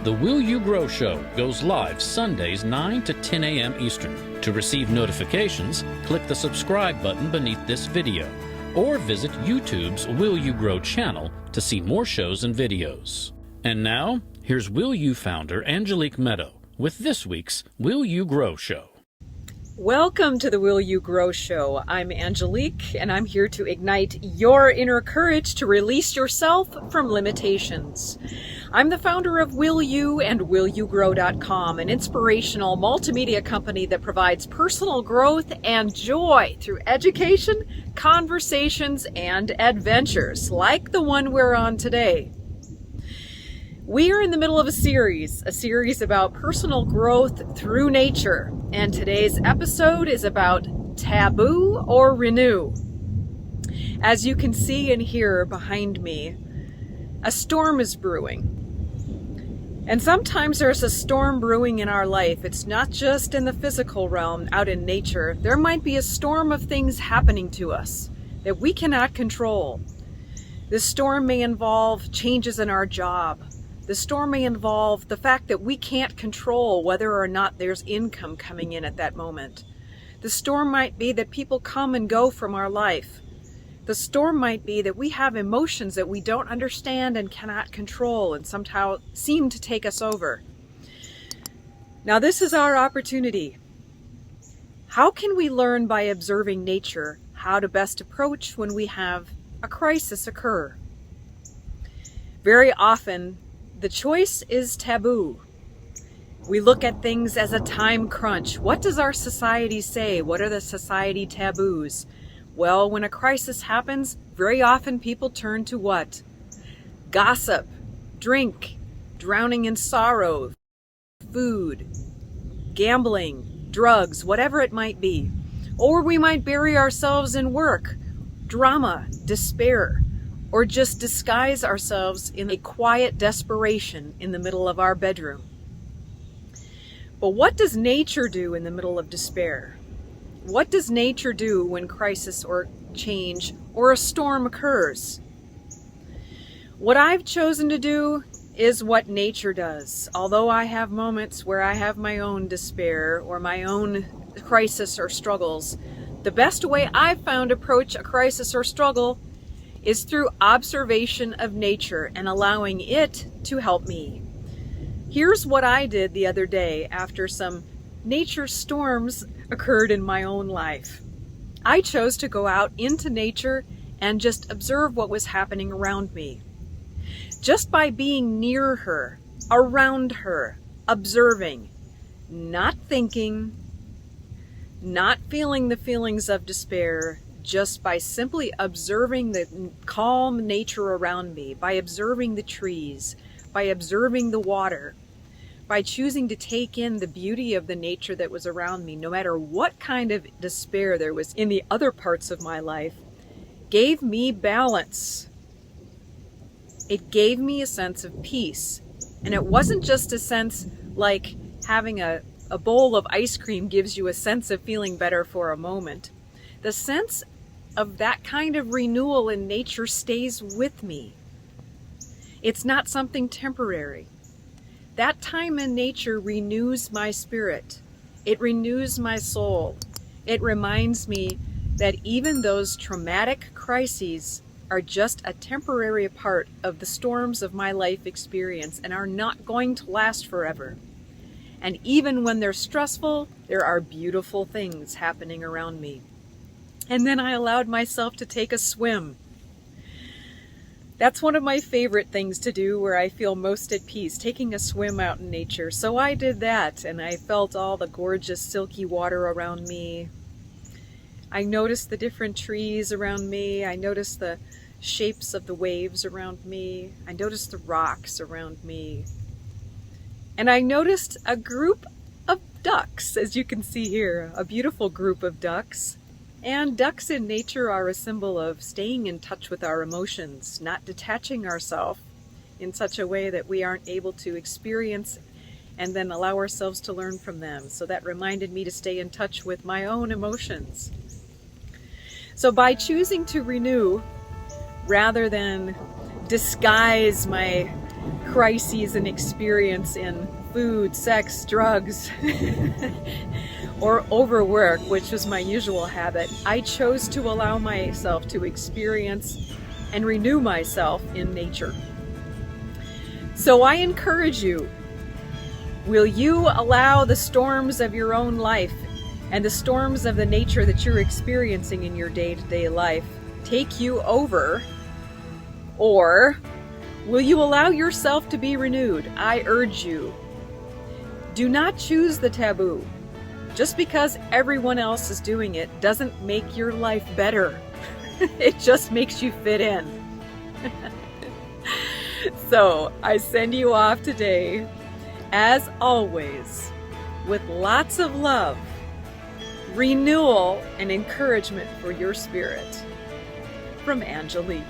The Will You Grow Show goes live Sundays 9 to 10 a.m. Eastern. To receive notifications, click the subscribe button beneath this video, or visit YouTube's Will You Grow channel to see more shows and videos. And now, here's Will You founder Angelique Medow with this week's Will You Grow Show. Welcome to the Will You Grow Show. I'm Angelique, and I'm here to ignite your inner courage to release yourself from limitations. I'm the founder of Will You and WillYouGrow.com, an inspirational multimedia company that provides personal growth and joy through education, conversations, and adventures like the one we're on today. We are in the middle of a series about personal growth through nature, and today's episode is about taboo or renew. As you can see and hear behind me, a storm is brewing. And sometimes there's a storm brewing in our life. It's not just in the physical realm, out in nature. There might be a storm of things happening to us that we cannot control. This storm may involve changes in our job. The storm may involve the fact that we can't control whether or not there's income coming in at that moment. The storm might be that people come and go from our life. The storm might be that we have emotions that we don't understand and cannot control and somehow seem to take us over. Now this is our opportunity. How can we learn by observing nature how to best approach when we have a crisis occur? Very often, the choice is taboo. We look at things as a time crunch. What does our society say? What are the society taboos? Well, when a crisis happens, very often people turn to what? Gossip, drink, drowning in sorrow, food, gambling, drugs, whatever it might be. Or we might bury ourselves in work, drama, despair, or just disguise ourselves in a quiet desperation in the middle of our bedroom. But what does nature do in the middle of despair? What does nature do when crisis or change or a storm occurs? What I've chosen to do is what nature does. Although I have moments where I have my own despair or my own crisis or struggles, the best way I've found to approach a crisis or struggle is through observation of nature and allowing it to help me. Here's what I did the other day after some nature storms occurred in my own life. I chose to go out into nature and just observe what was happening around me. Just by being near her, around her, observing, not thinking, not feeling the feelings of despair, just by simply observing the calm nature around me, by observing the trees, by observing the water, by choosing to take in the beauty of the nature that was around me, no matter what kind of despair there was in the other parts of my life, gave me balance. It gave me a sense of peace. And it wasn't just a sense like having a bowl of ice cream gives you a sense of feeling better for a moment. The sense of that kind of renewal in nature stays with me. It's not something temporary. That time in nature renews my spirit. It renews my soul. It reminds me that even those traumatic crises are just a temporary part of the storms of my life experience and are not going to last forever. And even when they're stressful, there are beautiful things happening around me. And then I allowed myself to take a swim. That's one of my favorite things to do where I feel most at peace, taking a swim out in nature. So I did that, and I felt all the gorgeous silky water around me. I noticed the different trees around me. I noticed the shapes of the waves around me. I noticed the rocks around me. And I noticed a group of ducks, as you can see here, a beautiful group of ducks. And ducks in nature are a symbol of staying in touch with our emotions, not detaching ourselves in such a way that we aren't able to experience and then allow ourselves to learn from them. So that reminded me to stay in touch with my own emotions. So by choosing to renew rather than disguise my crises and experience in food, sex, drugs, or overwork, which was my usual habit, I chose to allow myself to experience and renew myself in nature. So I encourage you, will you allow the storms of your own life and the storms of the nature that you're experiencing in your day-to-day life take you over? Or will you allow yourself to be renewed? I urge you, do not choose the taboo. Just because everyone else is doing it doesn't make your life better. It just makes you fit in. So I send you off today, as always, with lots of love, renewal, and encouragement for your spirit. From Angelique.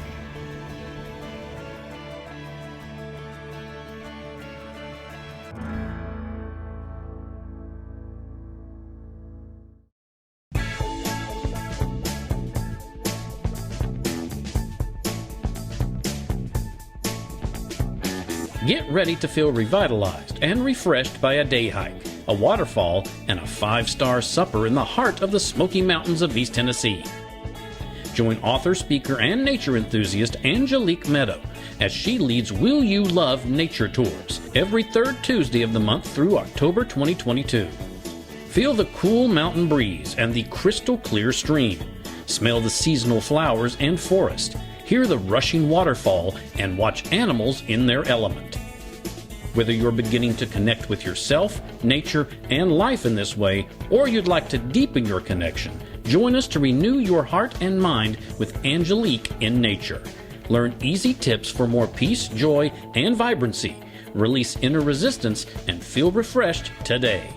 Get ready to feel revitalized and refreshed by a day hike, a waterfall, and a 5-star supper in the heart of the Smoky Mountains of East Tennessee. Join author, speaker, and nature enthusiast Angelique Medow as she leads Will You Love Nature Tours every third Tuesday of the month through October 2022. Feel the cool mountain breeze and the crystal clear stream. Smell the seasonal flowers and forest. Hear the rushing waterfall and watch animals in their element. Whether you're beginning to connect with yourself, nature, and life in this way, or you'd like to deepen your connection, join us to renew your heart and mind with Angelique in nature. Learn easy tips for more peace, joy, and vibrancy. Release inner resistance and feel refreshed today.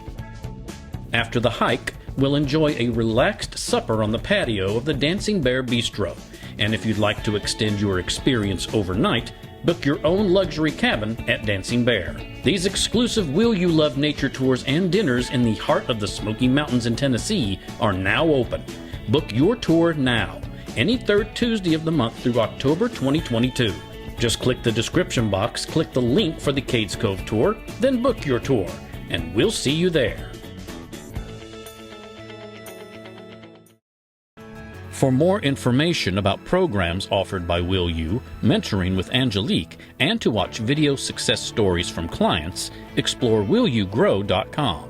After the hike, we'll enjoy a relaxed supper on the patio of the Dancing Bear Bistro. And if you'd like to extend your experience overnight, book your own luxury cabin at Dancing Bear. These exclusive Will You Love Nature tours and dinners in the heart of the Smoky Mountains in Tennessee are now open. Book your tour now, any third Tuesday of the month through October 2022. Just click the description box, click the link for the Cades Cove tour, then book your tour, and we'll see you there. For more information about programs offered by Will You, mentoring with Angelique, and to watch video success stories from clients, explore willyougrow.com.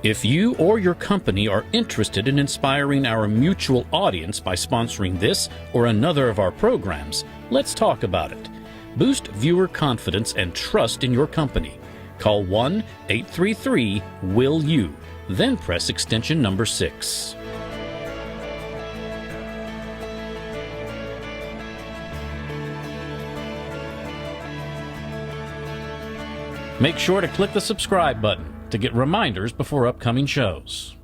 If you or your company are interested in inspiring our mutual audience by sponsoring this or another of our programs, let's talk about it. Boost viewer confidence and trust in your company. Call 1-833-WILL-YOU, then press extension number 6. Make sure to click the subscribe button to get reminders before upcoming shows.